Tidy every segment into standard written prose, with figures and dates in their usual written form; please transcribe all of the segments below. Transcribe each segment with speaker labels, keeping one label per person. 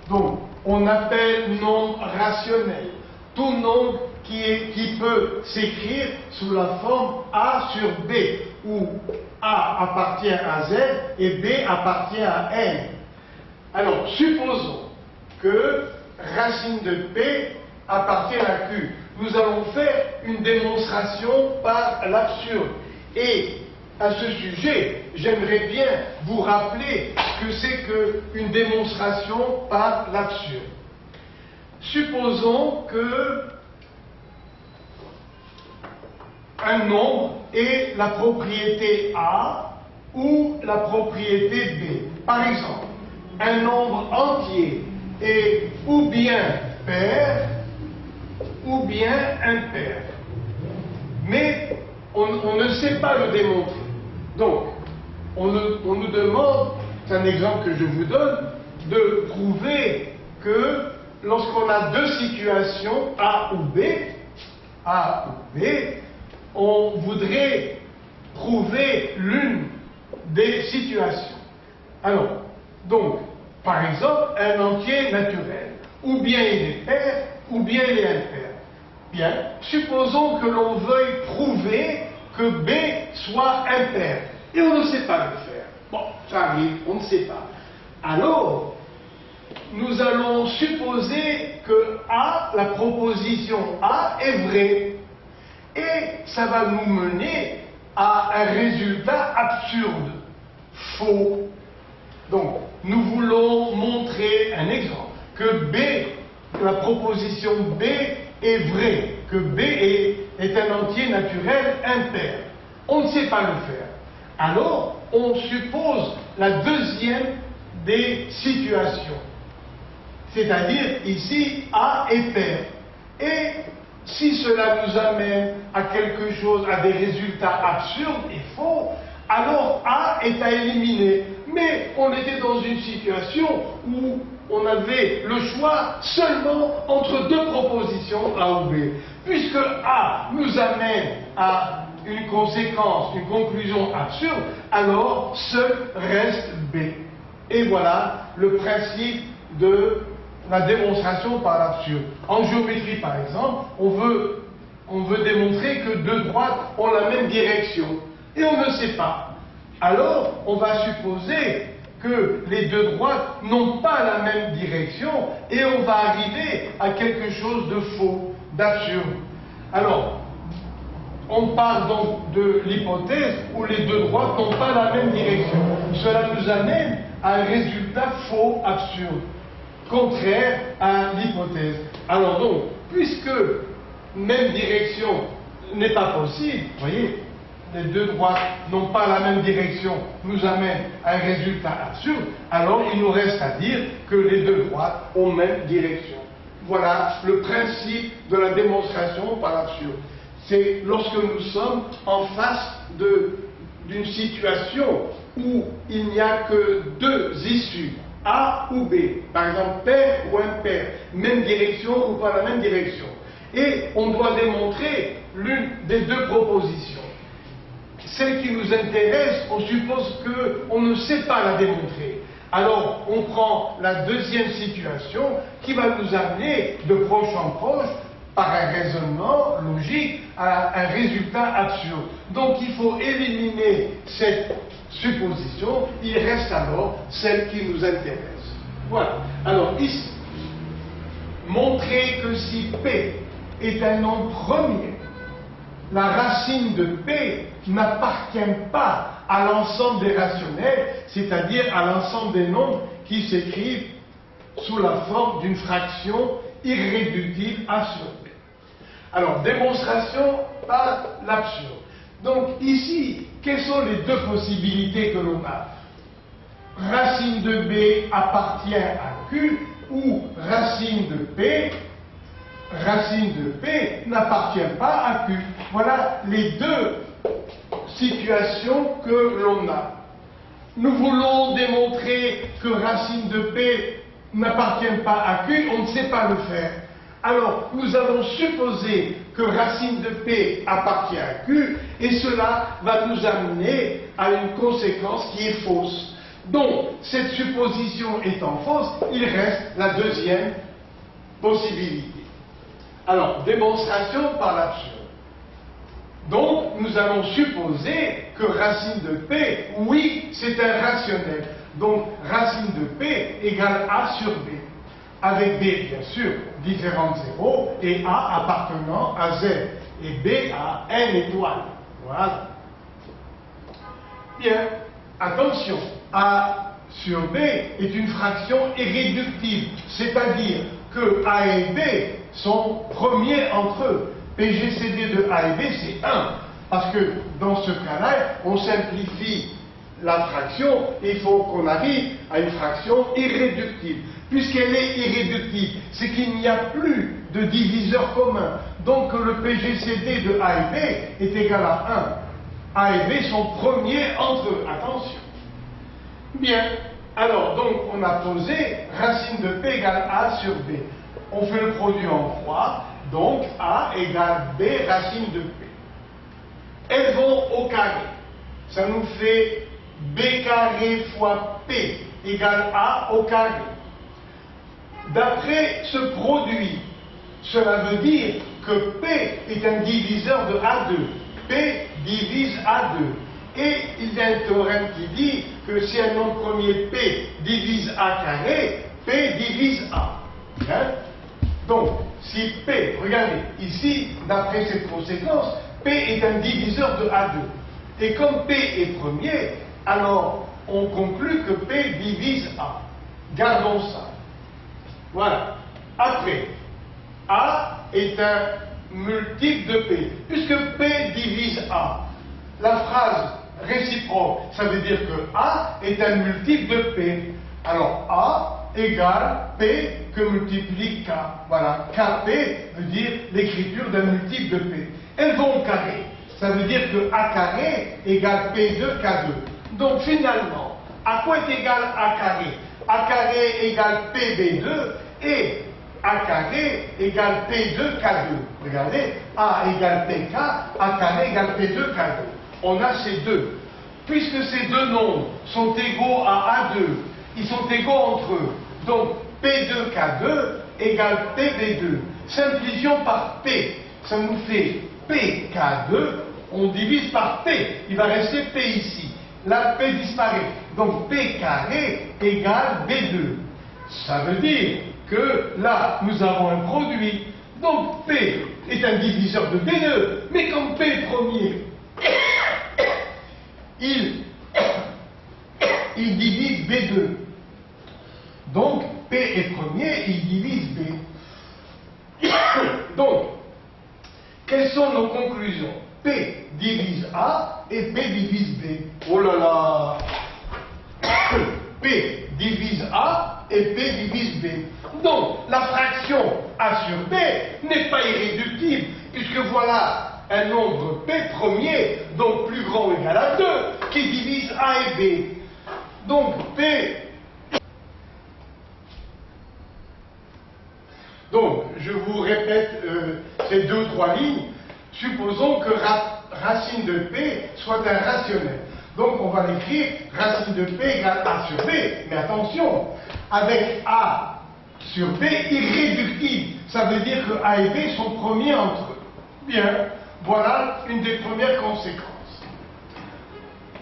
Speaker 1: Donc, on appelle nombre rationnel tout nombre qui peut s'écrire sous la forme A sur B, où A appartient à Z et B appartient à N. Alors, supposons que racine de P appartient à Q. Nous allons faire une démonstration par l'absurde. Et à ce sujet, j'aimerais bien vous rappeler ce que c'est qu'une démonstration par l'absurde. Supposons que un nombre est la propriété A ou la propriété B. Par exemple, un nombre entier est ou bien pair ou bien impair. Mais on ne sait pas le démontrer. Donc, on nous demande, c'est un exemple que je vous donne, de prouver que lorsqu'on a deux situations, A ou B, on voudrait prouver l'une des situations. Alors, donc, par exemple, un entier naturel, ou bien il est pair, ou bien il est impair. Bien, supposons que l'on veuille prouver que B soit impair, et on ne sait pas le faire. Bon, ça arrive, on ne sait pas. Alors, nous allons supposer que A, la proposition A est vraie. Et ça va nous mener à un résultat absurde, faux. Donc, nous voulons montrer un exemple, que B, la proposition B est vraie, que B est un entier naturel impair. On ne sait pas le faire. Alors, on suppose la deuxième des situations. C'est-à-dire, ici, A est pair. Et si cela nous amène à quelque chose, à des résultats absurdes et faux, alors A est à éliminer. Mais on était dans une situation où on avait le choix seulement entre deux propositions, A ou B. Puisque A nous amène à une conséquence, une conclusion absurde, alors seul reste B. Et voilà le principe de la démonstration par l'absurde. En géométrie, par exemple, on veut démontrer que deux droites ont la même direction. Et on ne sait pas. Alors, on va supposer que les deux droites n'ont pas la même direction et on va arriver à quelque chose de faux, d'absurde. Alors, on part donc de l'hypothèse où les deux droites n'ont pas la même direction. Cela nous amène à un résultat faux, absurde, contraire à l'hypothèse. Alors donc, puisque même direction n'est pas possible, vous voyez, les deux droites n'ont pas la même direction, nous amène à un résultat absurde, alors il nous reste à dire que les deux droites ont même direction. Voilà le principe de la démonstration par l'absurde. C'est lorsque nous sommes en face d'une situation où il n'y a que deux issues, A ou B, par exemple pair ou impair, même direction ou pas la même direction. Et on doit démontrer l'une des deux propositions. Celle qui nous intéresse, on suppose qu'on ne sait pas la démontrer. Alors on prend la deuxième situation qui va nous amener de proche en proche, par un raisonnement logique, à un résultat absurde. Donc il faut éliminer cette supposition, il reste alors celle qui nous intéresse. Voilà. Alors ici, montrer que si P est un nombre premier, la racine de P n'appartient pas à l'ensemble des rationnels, c'est-à-dire à l'ensemble des nombres qui s'écrivent sous la forme d'une fraction irréductible A sur B. Alors, démonstration par l'absurde. Donc ici, quelles sont les deux possibilités que l'on a? Racine de B appartient à Q ou racine de P n'appartient pas à Q. Voilà les deux situations que l'on a. Nous voulons démontrer que racine de P n'appartient pas à Q, on ne sait pas le faire. Alors, nous allons supposer que racine de P appartient à Q, et cela va nous amener à une conséquence qui est fausse. Donc, cette supposition étant fausse, il reste la deuxième possibilité. Alors, démonstration par l'absurde. Donc, nous allons supposer que racine de P, oui, c'est un rationnel. Donc, racine de P égale A sur B. Avec B, bien sûr, différents zéros, et A appartenant à Z, et B à N étoiles. Voilà. Bien, attention, A sur B est une fraction irréductible, c'est-à-dire que A et B sont premiers entre eux. PGCD de A et B, c'est 1, parce que dans ce cas-là, on simplifie la fraction, et il faut qu'on arrive à une fraction irréductible. Puisqu'elle est irréductible, c'est qu'il n'y a plus de diviseur commun. Donc le PGCD de A et B est égal à 1. A et B sont premiers entre eux. Attention. Bien. Alors, donc, on a posé racine de P égale A sur B. On fait le produit en croix. Donc, A égale B racine de P. Elles vont au carré. Ça nous fait B carré fois P égale A au carré. D'après ce produit, cela veut dire que P est un diviseur de A2. P divise A2. Et il y a un théorème qui dit que si un nombre premier P divise A carré, P divise A. Hein? Donc, si P, regardez, ici, d'après cette conséquence, P est un diviseur de A2. Et comme P est premier, alors on conclut que P divise A. Gardons ça. Voilà. Après, A est un multiple de P. Puisque P divise A, la phrase réciproque, ça veut dire que A est un multiple de P. Alors A égale P que multiplie K. Voilà. KP veut dire l'écriture d'un multiple de P. Elles vont au carré. Ça veut dire que A carré égale P2 K2. Donc finalement, à quoi est égal A carré? A carré égale PB2 et A carré égale P2 K2. Regardez, A égale PK, A carré égale P2 K2. On a ces deux. Puisque ces deux nombres sont égaux à A2, ils sont égaux entre eux. Donc P2 K2 égale PB2. Simplifions par P. Ça nous fait PK2. On divise par P. Il va rester P ici. La P disparaît. Donc P carré égale B2. Ça veut dire que là, nous avons un produit. Donc P est un diviseur de B2. Mais comme P est premier, il divise B2. Donc P est premier, il divise B. Donc, quelles sont nos conclusions? P divise A et P divise B. Oh là là! P divise A et P divise B. Donc, la fraction A sur B n'est pas irréductible, puisque voilà un nombre P premier, donc plus grand ou égal à 2, qui divise A et B. Donc, P... Donc, je vous répète ces 2 ou 3 lignes. Supposons que racine de P soit un rationnel. Donc on va l'écrire racine de P égale A sur B. Mais attention, avec A sur B irréductible. Ça veut dire que A et B sont premiers entre eux. Bien, voilà une des premières conséquences.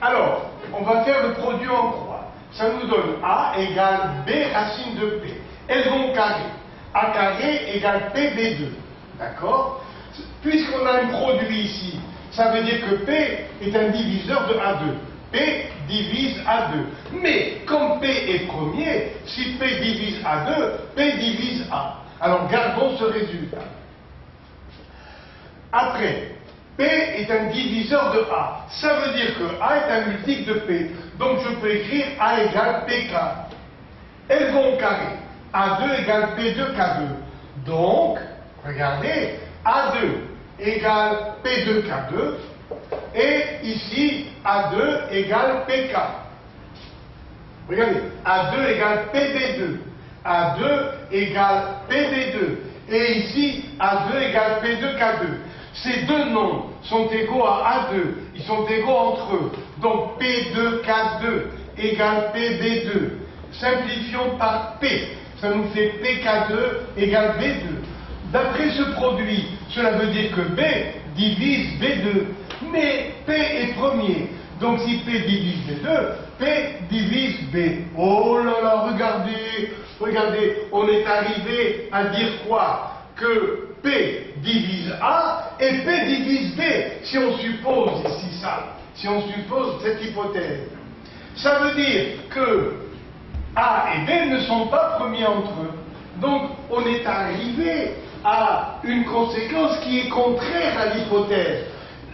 Speaker 1: Alors, on va faire le produit en croix. Ça nous donne A égale B racine de P. Elles vont au carré. A carré égale PB2. D'accord? Puisqu'on a un produit ici, ça veut dire que P est un diviseur de A2. P divise A2. Mais comme P est premier, si P divise A2, P divise A. Alors gardons ce résultat. Après, P est un diviseur de A. Ça veut dire que A est un multiple de P. Donc je peux écrire A égale PK. Elles vont au carré. A2 égale P2 K2. Donc, regardez, A2 égale P2 K2 et ici A2 égale PK. Regardez, A2 égale PB2, A2 égale PB2 et ici A2 égale P2 K2. Ces deux nombres sont égaux à A2, ils sont égaux entre eux. Donc P2 K2 égale PB2. Simplifions par P. Ça nous fait PK2 égale B2. D'après ce produit, cela veut dire que B divise B2. Mais P est premier. Donc si P divise B2, P divise B. Oh là là, regardez, on est arrivé à dire quoi? Que P divise A et P divise B, si on suppose ici ça, si on suppose cette hypothèse. Ça veut dire que A et B ne sont pas premiers entre eux. Donc on est arrivé à une conséquence qui est contraire à l'hypothèse.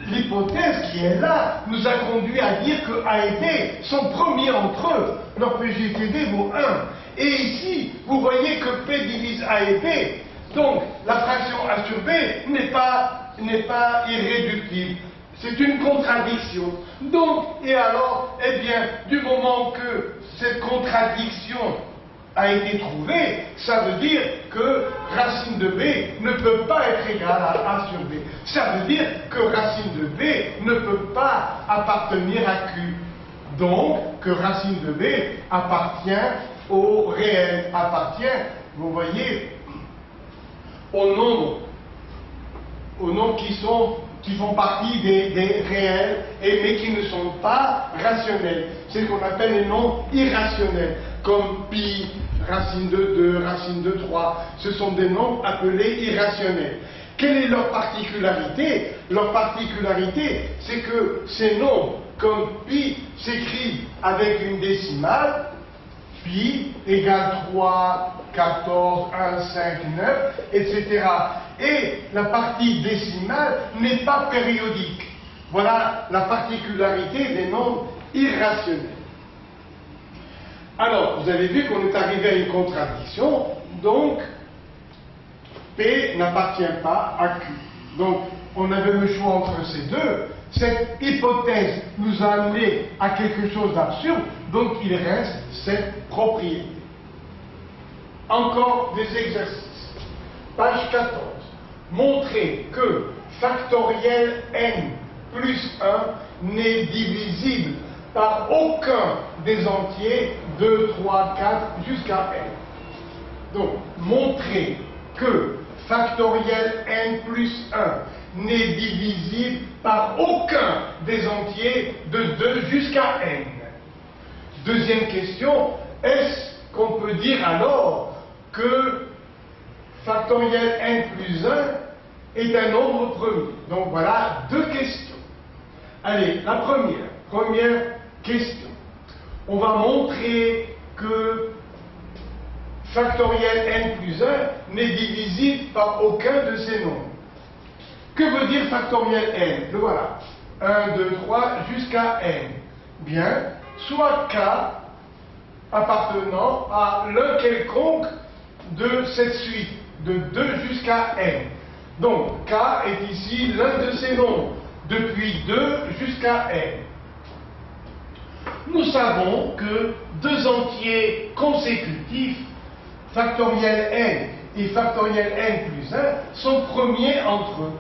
Speaker 1: L'hypothèse qui est là nous a conduit à dire que A et B sont premiers entre eux. Leur PGTD vaut 1. Et ici, vous voyez que P divise A et B. Donc, la fraction A sur B n'est pas irréductible. C'est une contradiction. Donc, et alors, eh bien, du moment que cette contradiction a été trouvée, ça veut dire que racine de B ne peut pas être égale à A sur B. Ça veut dire que racine de B ne peut pas appartenir à Q. Donc, que racine de B appartient au réel, appartient, vous voyez, aux nombres qui font partie des réels, mais qui ne sont pas rationnels. C'est ce qu'on appelle les nombres irrationnels, comme pi, racine de 2, racine de 3. Ce sont des nombres appelés irrationnels. Quelle est leur particularité? Leur particularité, c'est que ces nombres, comme pi, s'écrivent avec une décimale, pi égale 3, 14, 1, 5, 9, etc. Et la partie décimale n'est pas périodique. Voilà la particularité des nombres irrationnels. Alors, vous avez vu qu'on est arrivé à une contradiction, donc P n'appartient pas à Q. Donc, on avait le choix entre ces deux. Cette hypothèse nous a amené à quelque chose d'absurde, donc il reste cette propriété. Encore des exercices. Page 14. Montrer que factoriel n plus 1 n'est divisible par aucun des entiers 2, 3, 4 jusqu'à n. Donc, montrer que factoriel n plus 1 n'est divisible par aucun des entiers de 2 jusqu'à n. Deuxième question, est-ce qu'on peut dire alors que factoriel n plus 1 est un nombre premier? Donc voilà deux questions. Allez, la première question. On va montrer que factoriel n plus 1 n'est divisible par aucun de ces nombres. Que veut dire factoriel n? Le voilà. 1, 2, 3 jusqu'à n. Bien, soit k appartenant à l'un quelconque de cette suite, de 2 jusqu'à n. Donc, k est ici l'un de ces nombres, depuis 2 jusqu'à n. Nous savons que deux entiers consécutifs, factoriel n et factoriel n plus 1, sont premiers entre eux.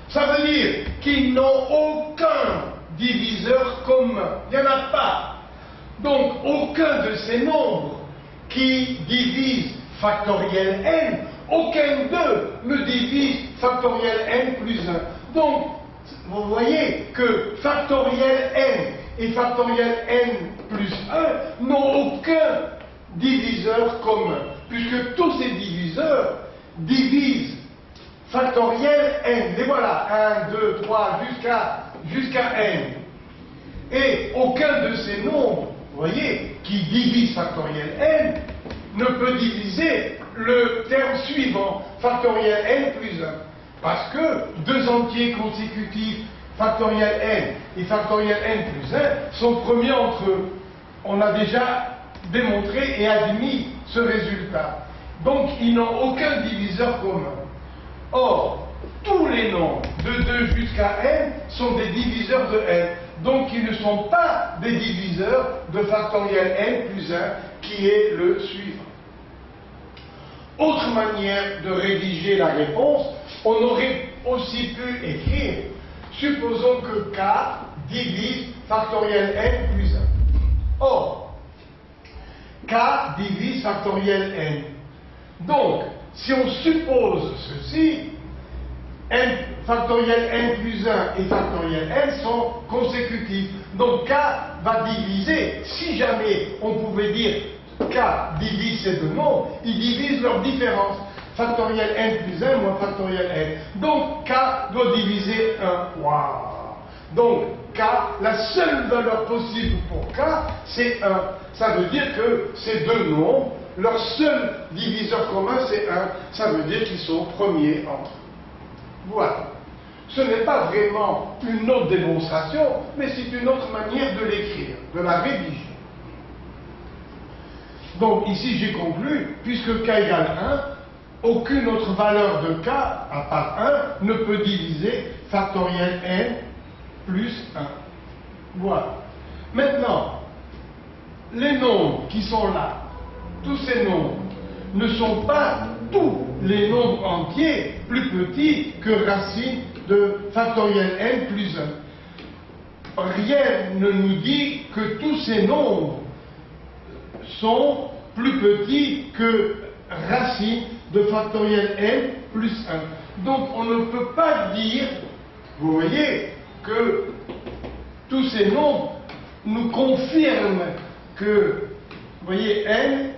Speaker 1: Ça veut dire qu'ils n'ont aucun diviseur commun. Il n'y en a pas. Donc, aucun de ces nombres qui divisent factoriel n, aucun d'eux ne divise factoriel n plus 1. Donc, vous voyez que factoriel n et factoriel n plus 1 n'ont aucun diviseur commun, puisque tous ces diviseurs divisent factoriel n. Et voilà, 1, 2, 3, jusqu'à n. Et aucun de ces nombres, vous voyez, qui divise factoriel n, ne peut diviser le terme suivant, factoriel n plus 1. Parce que deux entiers consécutifs, factoriel n et factoriel n plus 1, sont premiers entre eux. On a déjà démontré et admis ce résultat. Donc, ils n'ont aucun diviseur commun. Or, tous les nombres de 2 jusqu'à n sont des diviseurs de n. Donc, ils ne sont pas des diviseurs de factoriel n plus 1, qui est le suivant. Autre manière de rédiger la réponse, on aurait aussi pu écrire, supposons que k divise factoriel n plus Or, k divise factoriel n. Donc, si on suppose ceci, n factoriel n plus 1 et factoriel n sont consécutifs. Donc k va diviser, si jamais on pouvait dire k divise ces deux nombres, ils divisent leur différence. Factoriel n plus 1 moins factoriel n. Donc k doit diviser 1. Waouh! Donc k, la seule valeur possible pour k, c'est 1. Ça veut dire que ces deux nombres, leur seul diviseur commun, c'est 1. Ça veut dire qu'ils sont premiers entre eux. Voilà. Ce n'est pas vraiment une autre démonstration, mais c'est une autre manière de l'écrire, de la rédiger. Donc ici j'ai conclu, puisque k égale 1, aucune autre valeur de k, à part 1, ne peut diviser factoriel n plus 1. Voilà. Maintenant, les nombres qui sont là, tous ces nombres, ne sont pas tous les nombres entiers plus petits que racine de factoriel n plus 1. Rien ne nous dit que tous ces nombres sont plus petits que racine de factoriel n plus 1. Donc on ne peut pas dire, vous voyez, que tous ces nombres nous confirment que, vous voyez, n,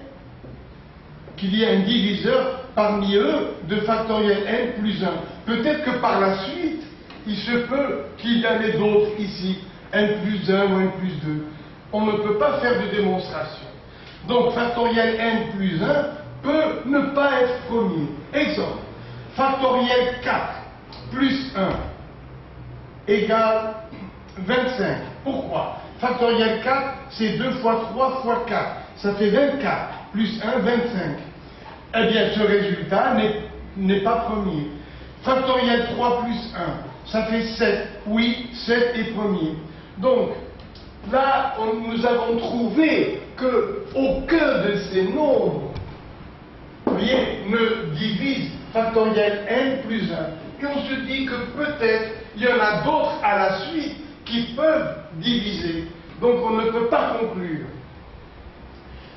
Speaker 1: qu'il y a un diviseur parmi eux de factoriel n plus 1. Peut-être que par la suite, il se peut qu'il y en ait d'autres ici, n plus 1 ou n plus 2. On ne peut pas faire de démonstration. Donc factoriel n plus 1 peut ne pas être premier. Exemple, factoriel 4 plus 1 égale 25. Pourquoi? Factoriel 4, c'est 2 fois 3 fois 4. Ça fait 24. Plus 1, 25. Eh bien, ce résultat n'est pas premier. Factoriel 3 plus 1, ça fait 7. Oui, 7 est premier. Donc, là, nous avons trouvé qu'aucun de ces nombres, vous voyez, ne divise factoriel n plus 1. Et on se dit que peut-être il y en a d'autres à la suite qui peuvent diviser. Donc on ne peut pas conclure.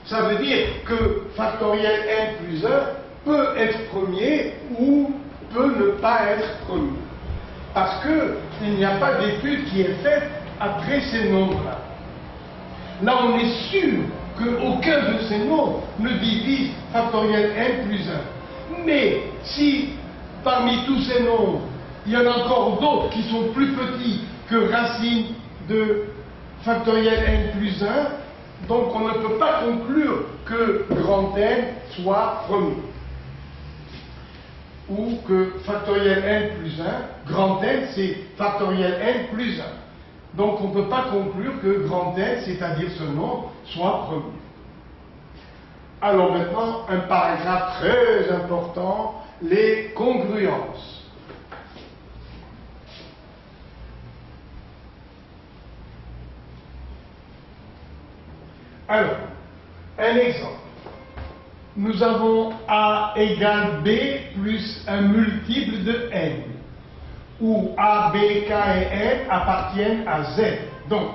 Speaker 1: Ça veut dire que factoriel n plus 1 peut être premier ou peut ne pas être premier. Parce qu'il n'y a pas d'étude qui est faite après ces nombres-là. Là, on est sûr qu'aucun de ces nombres ne divise factoriel n plus 1. Mais si parmi tous ces nombres, il y en a encore d'autres qui sont plus petits que racine de factoriel n plus 1, donc on ne peut pas conclure que grand N soit premier. Ou que factoriel n plus 1, grand N c'est factoriel n plus 1. Donc on ne peut pas conclure que grand N, c'est-à-dire ce nombre, soit premier. Alors maintenant, un paragraphe très important, les congruences. Alors, un exemple. Nous avons A égale B plus un multiple de N, où A, B, K et N appartiennent à Z. Donc,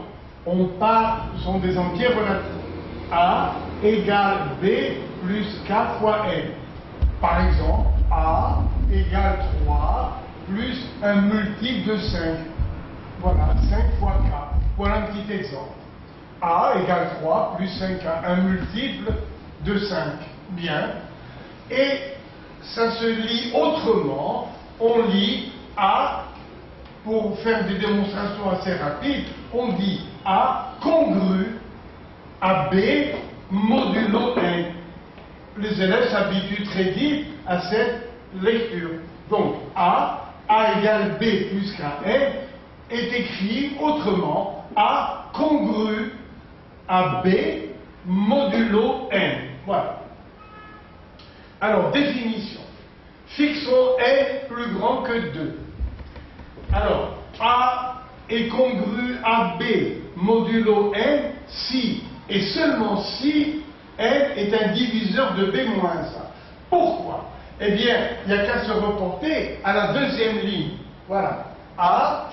Speaker 1: on part, ce sont des entiers relatifs. A égale B plus K fois N. Par exemple, A égale 3 plus un multiple de 5. Voilà, 5 fois K. Voilà un petit exemple. A égale 3 plus 5K, un multiple de 5. Bien. Et ça se lit autrement. On lit A, pour faire des démonstrations assez rapides, on dit A congru à B modulo N. Les élèves s'habituent très vite à cette lecture. Donc A égale B plus KN est écrit autrement A congru à B modulo N. Voilà. Alors, définition. Fixons N plus grand que 2. Alors, A est congru à B modulo N si et seulement si N est un diviseur de B moins 1. Pourquoi? Eh bien, il n'y a qu'à se reporter à la deuxième ligne. Voilà. A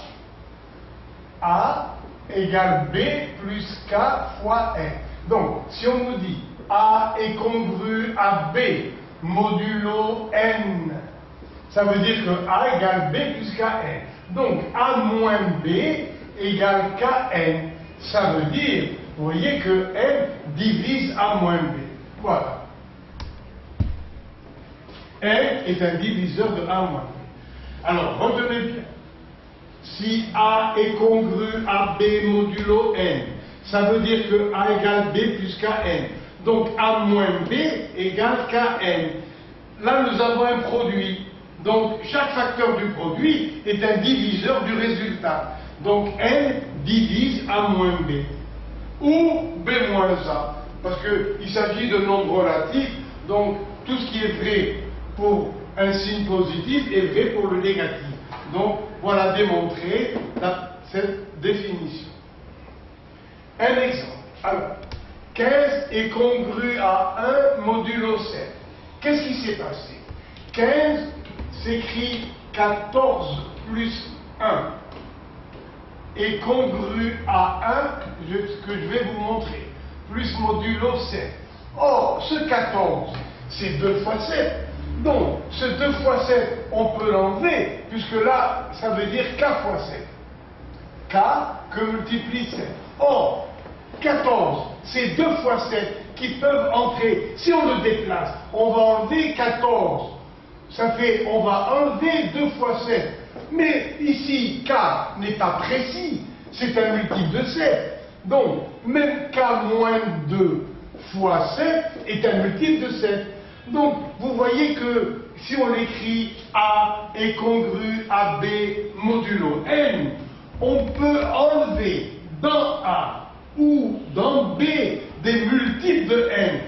Speaker 1: égale B plus K fois N. Donc, si on nous dit A est congru à B modulo N, ça veut dire que A égale B plus KN. Donc, A moins B égale KN. Ça veut dire, vous voyez que N divise A moins B. Voilà. N est un diviseur de A moins B. Alors, retenez bien. Si A est congru à B modulo N, ça veut dire que A égale B plus KN. Donc, A moins B égale KN. Là, nous avons un produit. Donc, chaque facteur du produit est un diviseur du résultat. Donc, N divise A moins B. Ou B moins A. Parce qu'il s'agit de nombres relatifs. Donc, tout ce qui est vrai pour un signe positif est vrai pour le négatif. Donc, voilà démontré cette définition. Un exemple. Alors, 15 est congru à 1 modulo 7. Qu'est-ce qui s'est passé? 15 s'écrit 14 plus 1 est congru à 1, ce que je vais vous montrer, plus modulo 7. Or, ce 14, c'est 2 fois 7. Donc, ce 2 fois 7, on peut l'enlever, puisque là, ça veut dire K fois 7. K que multiplie 7. Or, 14, c'est 2 fois 7 qui peuvent entrer. Si on le déplace, on va enlever 14. Ça fait, on va enlever 2 fois 7. Mais ici, K n'est pas précis. C'est un multiple de 7. Donc, même K moins 2 fois 7 est un multiple de 7. Donc, vous voyez que si on écrit A est congru à B modulo N, on peut enlever dans A ou dans B des multiples de N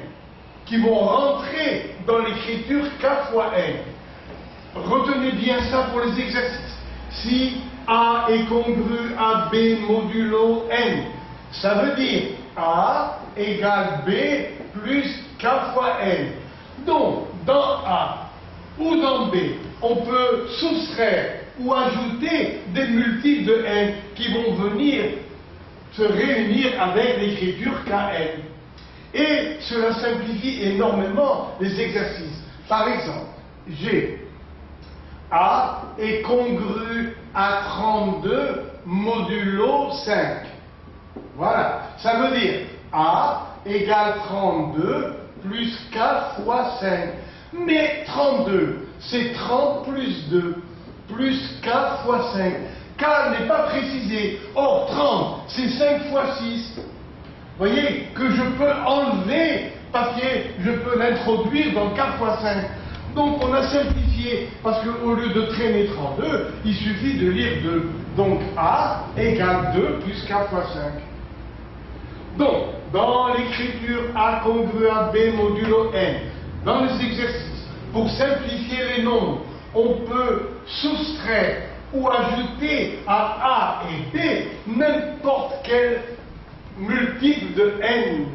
Speaker 1: qui vont rentrer dans l'écriture K fois N. Retenez bien ça pour les exercices. Si A est congru à B modulo N, ça veut dire A égale B plus K fois N. Donc, dans A ou dans B, on peut soustraire ou ajouter des multiples de N qui vont venir se réunir avec l'écriture KN. Et cela simplifie énormément les exercices. Par exemple, j'ai A est congru à 32 modulo 5. Voilà, ça veut dire A égale 32 plus K fois 5. Mais 32, c'est 30 plus 2, plus K fois 5. K n'est pas précisé. Or, 30, c'est 5 fois 6. Vous voyez que je peux enlever papier, je peux l'introduire dans K fois 5. Donc, on a simplifié, parce qu'au lieu de traîner 32, il suffit de lire 2. Donc, A égale 2 plus K fois 5. Donc, dans l'écriture A congru à B modulo N, dans les exercices, pour simplifier les nombres, on peut soustraire ou ajouter à A et B n'importe quel multiple de N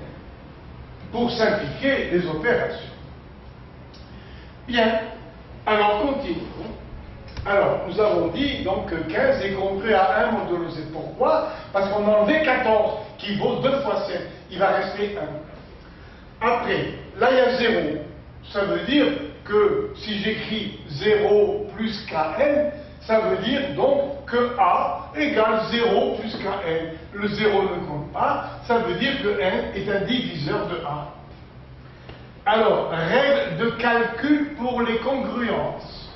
Speaker 1: pour simplifier les opérations. Bien, alors continuons. Alors, nous avons dit donc que 15 est congru à 1 modulo 7. Pourquoi? Parce qu'on a enlevé 14, qui vaut 2 fois 7. Il va rester 1. Après, là il y a 0. Ça veut dire que si j'écris 0 plus Kn, ça veut dire donc que A égale 0 plus Kn. Le 0 ne compte pas, ça veut dire que N est un diviseur de A. Alors, règles de calcul pour les congruences.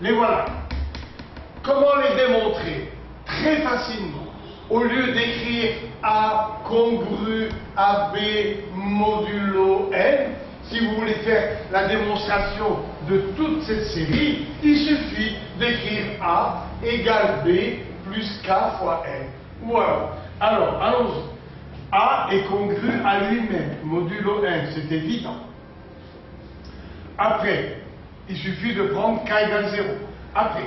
Speaker 1: Les voilà. Comment les démontrer? Très facilement. Au lieu d'écrire A congru à B modulo N, si vous voulez faire la démonstration de toute cette série, il suffit d'écrire A égale B plus K fois N. Voilà. Alors, allons-y. A est congru à lui-même, modulo N, c'est évident. Après, il suffit de prendre K égale 0. Après,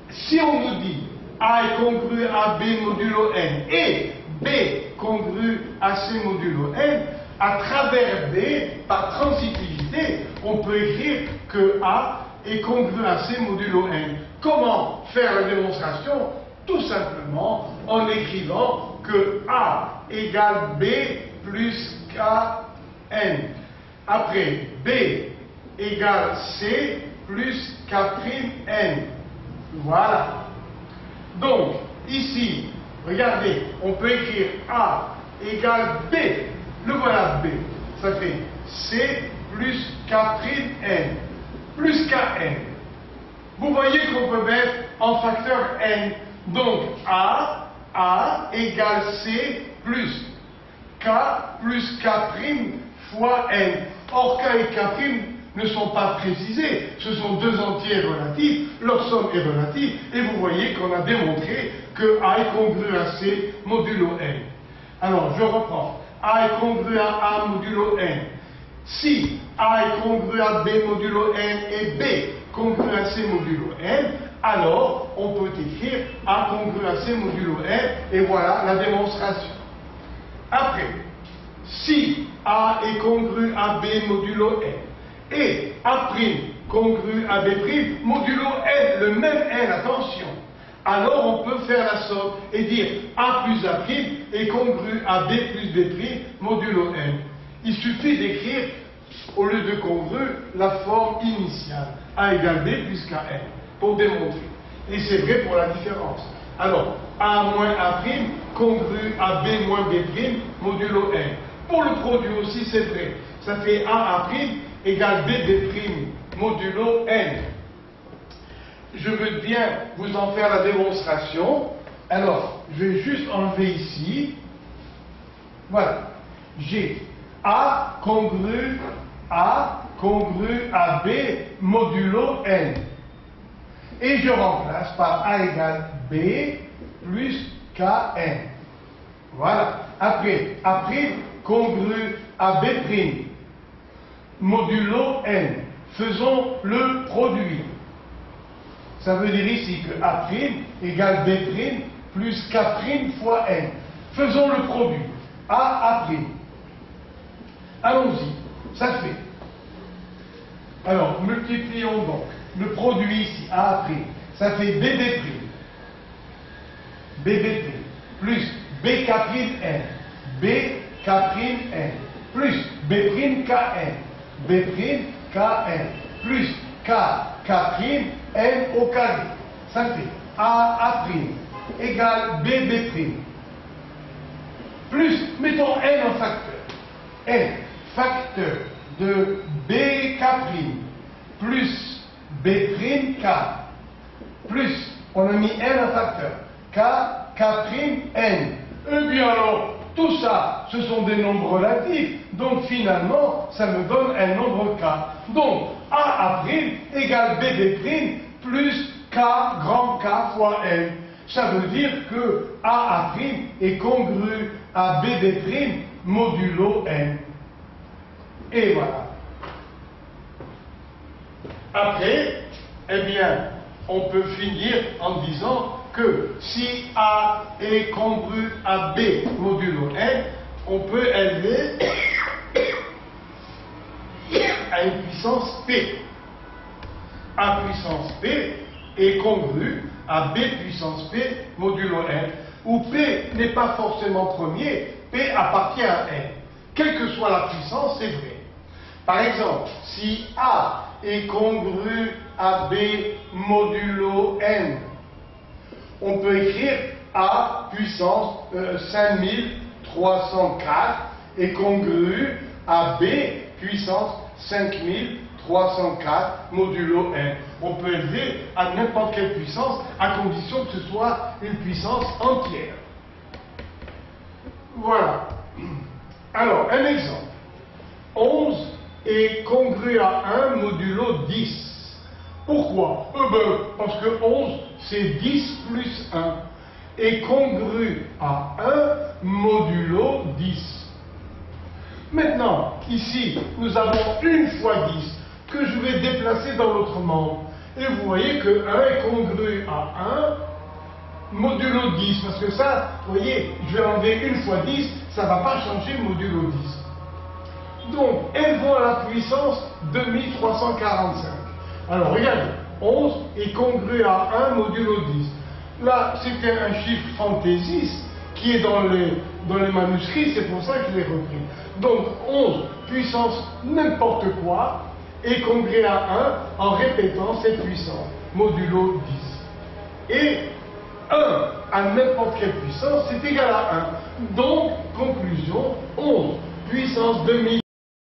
Speaker 1: si on nous dit A est congru à B modulo N et B congru à C modulo N, à travers B, par transitivité, on peut écrire que A est congru à C modulo N. Comment faire la démonstration? Tout simplement en écrivant que A égale B plus KN. Après, B égale C plus K'N. Voilà. Donc, ici, regardez, on peut écrire A égale B. Le voilà B. Ça fait C plus K'N plus Kn. Vous voyez qu'on peut mettre en facteur n. Donc A égale C plus K plus K' fois n. Or K et K' ne sont pas précisés. Ce sont deux entiers relatifs. Leur somme est relative. Et vous voyez qu'on a démontré que A est congru à C modulo n. Alors, je reprends. A est congru à A modulo n. Si A est congru à B modulo n et B congru à C modulo n, alors on peut écrire A congru à C modulo n, et voilà la démonstration. Après, si A est congru à B modulo n et A' congru à B' modulo n, le même n, attention, alors on peut faire la somme et dire A plus A' est congru à B plus B' modulo n. Il suffit d'écrire, au lieu de congru, la forme initiale, A égale B plus Kn, pour démontrer. Et c'est vrai pour la différence. Alors, A moins A' congru à B moins B' modulo n. Pour le produit aussi, c'est vrai. Ça fait A' égale B' modulo n. Je veux bien vous en faire la démonstration. Alors, je vais juste enlever ici. Voilà. J'ai A congru à B modulo n. Et je remplace par A égale B plus Kn. Voilà. Après, A' congru à B' modulo n. Faisons le produit. Ça veut dire ici que A' égale B' plus K' fois n. Faisons le produit. A'. Allons-y. Ça fait. Alors, multiplions donc le produit ici, A'. Ça fait BB'. Plus BK'N. BK'N. Plus B'Kn. B'Kn. Plus K'N au carré. Ça fait A' égale BB'. Plus, mettons n en facteur. N, facteur de BK' plus B'K. Plus, on a mis n en facteur. K'N. Eh bien alors, tout ça, ce sont des nombres relatifs. Donc finalement, ça me donne un nombre K. Donc, A' égale BB' plus K grand K fois N. Ça veut dire que A' est congru à BB' modulo N. Et voilà. Après, eh bien, on peut finir en disant que si A est congru à B modulo N, on peut élever à une puissance P. A puissance P est congru à B puissance P modulo N, où P n'est pas forcément premier, P appartient à N. Quelle que soit la puissance, c'est vrai. Par exemple, si A est congru à B modulo N, on peut écrire A puissance 5304 est congru à B puissance 5304 modulo N. On peut élever à n'importe quelle puissance à condition que ce soit une puissance entière. Voilà. Alors, un exemple. 11 est congru à 1 modulo 10. Pourquoi? Parce que 11, c'est 10 plus 1. Et congru à 1 modulo 10. Maintenant, ici, nous avons 1 fois 10 que je vais déplacer dans l'autre membre. Et vous voyez que 1 est congru à 1 modulo 10. Parce que ça, vous voyez, je vais enlever 1 fois 10, ça ne va pas changer modulo 10. Donc, élevons à la puissance 2345. Alors, regardez, 11 est congru à 1 modulo 10. Là, c'était un chiffre fantaisiste qui qui est dans les manuscrits, c'est pour ça que je l'ai repris. Donc 11 puissance n'importe quoi est congrès à 1 en répétant cette puissance, modulo 10. Et 1 à n'importe quelle puissance, c'est égal à 1. Donc, conclusion, 11 puissance demi